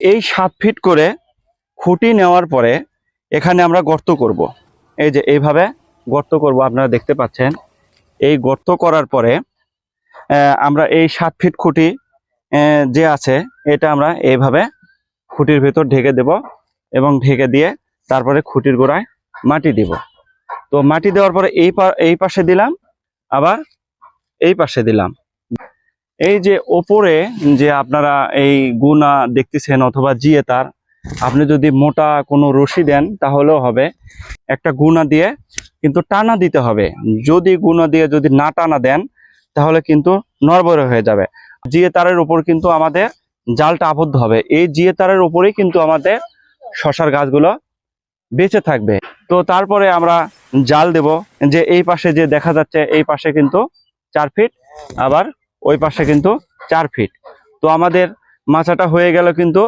এই 7 ফিট করে খুঁটি নেওয়ার পরে এখানে আমরা গর্ত করব। এই যে এইভাবে গর্ত করব, আপনারা দেখতে পাচ্ছেন। এই গর্ত করার পরে আমরা এই 7 ফিট খুঁটি যে আছে এটা আমরা এইভাবে খুঁটির ভেতর ঢেকে দেব এবং ঢেকে দিয়ে তারপরে খুঁটির গোড়ায় মাটি দিব। তো মাটি দেওয়ার পরে এই পাশে দিলাম, আবার এই পাশে দিলাম। এই যে ওপরে যে আপনারা এই গুনা দেখতেছেন অথবা জিয়ে তার, আপনি যদি মোটা কোনো রশি দেন তাহলেও হবে। একটা গুনা দিয়ে কিন্তু টানা দিতে হবে। যদি গুনা দিয়ে যদি না টানা দেন তাহলে কিন্তু নড়বড়ে হয়ে যাবে। জিয়ে তারের উপর কিন্তু আমাদের জালটা আবদ্ধ হবে। এই জিয়ে তারের উপরেই কিন্তু আমাদের শশার গাছগুলো বেঁচে থাকবে। তো তারপরে আমরা জাল দেব। যে এই পাশে যে দেখা যাচ্ছে এই পাশে কিন্তু 4 ফিট, আবার ওই পাশে কিন্তু 4 ফিট। তো আমাদের মাচাটা হয়ে গেল কিন্তু